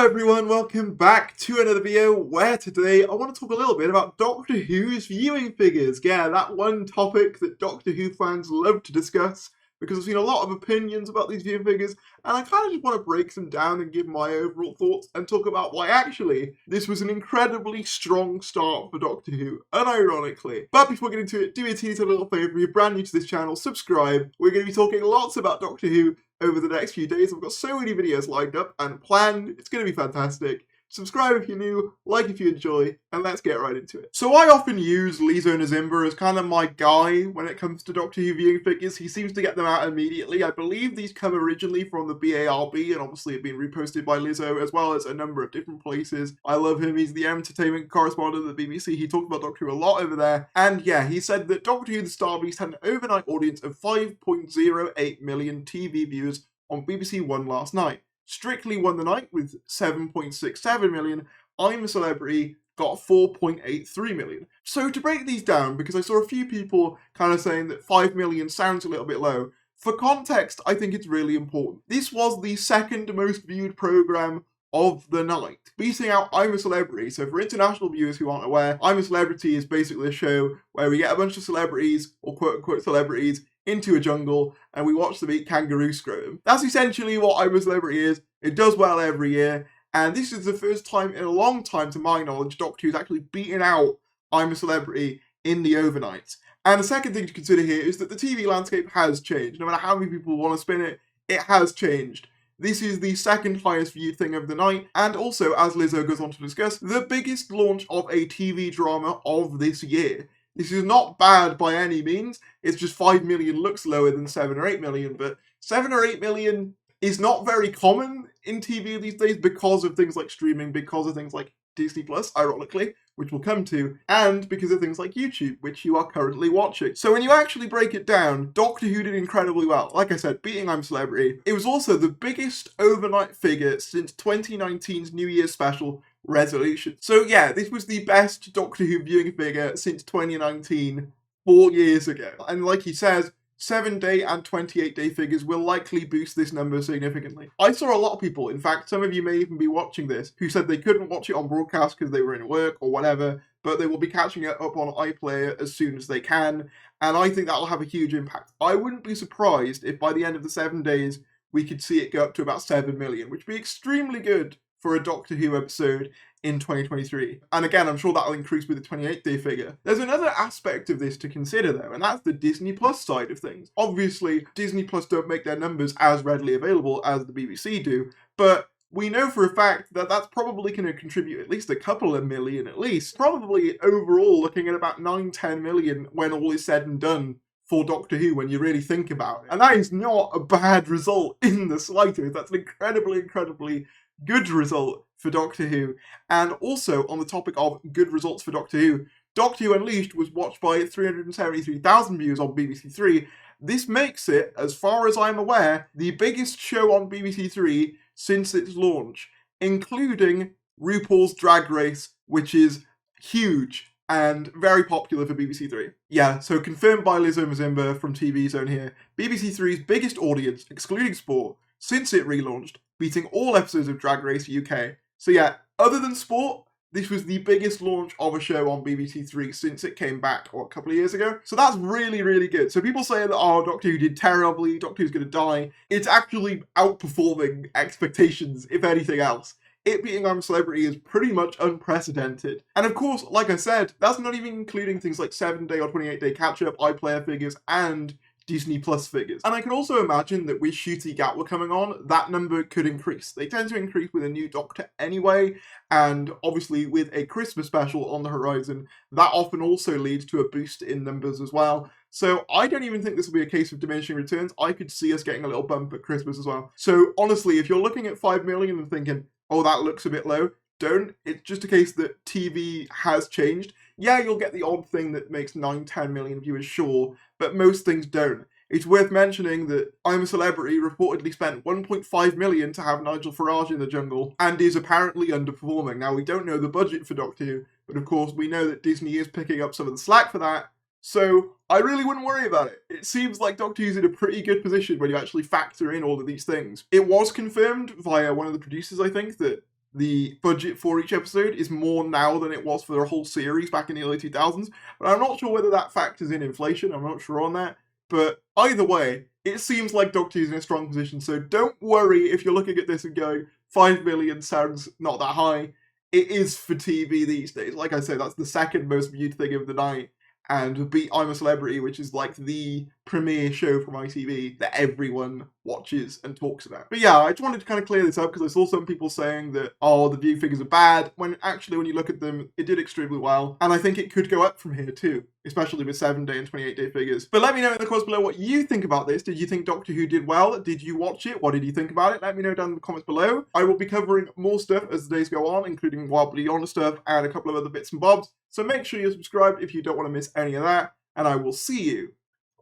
Hello everyone, welcome back to another video where today I want to talk a little bit about Doctor Who's viewing figures. Yeah, that one topic that Doctor Who fans love to discuss because I've seen a lot of opinions about these viewing figures and I kind of just want to break them down and give my overall thoughts and talk about why actually this was an incredibly strong start for Doctor Who, unironically. But before getting into it, do me a teeny little favour, if you're brand new to this channel, subscribe. We're going to be talking lots about Doctor Who over the next few days. I've got so many videos lined up and planned. It's going to be fantastic. Subscribe if you're new, like if you enjoy, and let's get right into it. So I often use Lizzo Nazimba as kind of my guy when it comes to Doctor Who viewing figures. He seems to get them out immediately. I believe these come originally from the BARB and obviously have been reposted by Lizzo as well as a number of different places. I love him. He's the entertainment correspondent at the BBC. He talked about Doctor Who a lot over there. And yeah, he said that Doctor Who The Star Beast had an overnight audience of 5.08 million TV viewers on BBC One last night. Strictly won the night with 7.67 million. I'm a Celebrity got 4.83 million. So to break these down, because I saw a few people kind of saying that 5 million sounds a little bit low, for context, I think it's really important. This was the second most viewed programme of the night, beating out I'm a Celebrity. So for international viewers who aren't aware, I'm a Celebrity is basically a show where we get a bunch of celebrities, or quote-unquote celebrities, into a jungle and we watch them eat kangaroo scrotum. That's essentially what I'm a Celebrity is. It does well every year, and this is the first time in a long time, to my knowledge, Doctor Who's actually beaten out I'm a Celebrity in the overnights. And the second thing to consider here is that the TV landscape has changed. No matter how many people want to spin it, it has changed. This is the second highest viewed thing of the night, and also, as Lizzo goes on to discuss, the biggest launch of a TV drama of this year. This is not bad by any means. It's just 5 million looks lower than 7 or 8 million, but 7 or 8 million is not very common in TV these days because of things like streaming, because of things like Disney Plus, ironically, which we'll come to, and because of things like YouTube, which you are currently watching. So when you actually break it down, Doctor Who did incredibly well. Like I said, beating I'm Celebrity. It was also the biggest overnight figure since 2019's New Year's special, Resolution. So yeah, this was the best Doctor Who viewing figure since 2019, 4 years ago. And like he says, 7-day and 28-day figures will likely boost this number significantly. I saw a lot of people, in fact, some of you may even be watching this, who said they couldn't watch it on broadcast because they were in work or whatever, but they will be catching it up on iPlayer as soon as they can, and I think that will have a huge impact. I wouldn't be surprised if by the end of the 7 days, we could see it go up to about 7 million, which would be extremely good for a Doctor Who episode in 2023. And again, I'm sure that'll increase with the 28-day figure. There's another aspect of this to consider though, and that's the Disney Plus side of things. Obviously, Disney Plus don't make their numbers as readily available as the BBC do, but we know for a fact that that's probably going to contribute at least a couple of million at least. Probably overall looking at about 9-10 million when all is said and done for Doctor Who when you really think about it. And that is not a bad result in the slightest. That's an incredibly good result for Doctor Who. And also, on the topic of good results for Doctor Who Unleashed was watched by 373,000 viewers on BBC Three. This makes it, as far as I'm aware, the biggest show on BBC Three since its launch, including RuPaul's Drag Race, which is huge and very popular for BBC Three. Yeah, so confirmed by Lizzo Nazimba from TV Zone here, BBC Three's biggest audience, excluding sport, since it relaunched, beating all episodes of Drag Race UK. So yeah, other than sport, this was the biggest launch of a show on BBC Three since it came back, a couple of years ago. So that's really good. So people say that, oh, Doctor Who did terribly, Doctor Who's gonna die. It's actually outperforming expectations, if anything else. It beating I'm a Celebrity is pretty much unprecedented. And of course, like I said, that's not even including things like 7-day or 28-day catch-up, iPlayer figures, and Disney Plus figures. And I can also imagine that with Ncuti Gatwa coming on, that number could increase. They tend to increase with a new Doctor anyway, and obviously with a Christmas special on the horizon, that often also leads to a boost in numbers as well. So I don't even think this will be a case of diminishing returns. I could see us getting a little bump at Christmas as well. So honestly, if you're looking at 5 million and thinking, oh, that looks a bit low, don't. It's just a case that TV has changed. Yeah, you'll get the odd thing that makes 9-10 million viewers, sure, but most things don't. It's worth mentioning that I'm a Celebrity reportedly spent 1.5 million to have Nigel Farage in the jungle and is apparently underperforming. Now, we don't know the budget for Doctor Who, but of course we know that Disney is picking up some of the slack for that, so I really wouldn't worry about it. It seems like Doctor Who's in a pretty good position when you actually factor in all of these things. It was confirmed via one of the producers, I think, that the budget for each episode is more now than it was for the whole series back in the early 2000s. But I'm not sure whether that factors in inflation. I'm not sure on that. But either way, it seems like Doctor Who's in a strong position. So don't worry if you're looking at this and going, 5 million sounds not that high. It is for TV these days. Like I said, that's the second most viewed thing of the night. And beat I'm a Celebrity, which is like the premiere show from ITV that everyone watches and talks about. But yeah, I just wanted to kind of clear this up because I saw some people saying that, oh, the view figures are bad, when actually when you look at them, it did extremely well. And I think it could go up from here too, especially with 7-day and 28-day figures. But let me know in the comments below what you think about this. Did you think Doctor Who did well? Did you watch it? What did you think about it? Let me know down in the comments below. I will be covering more stuff as the days go on, including Wild Beyond stuff and a couple of other bits and bobs. So make sure you're subscribed if you don't want to miss any of that. And I will see you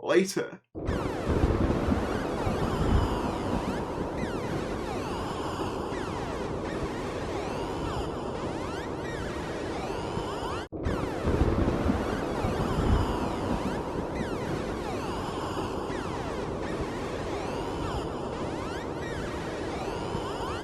later.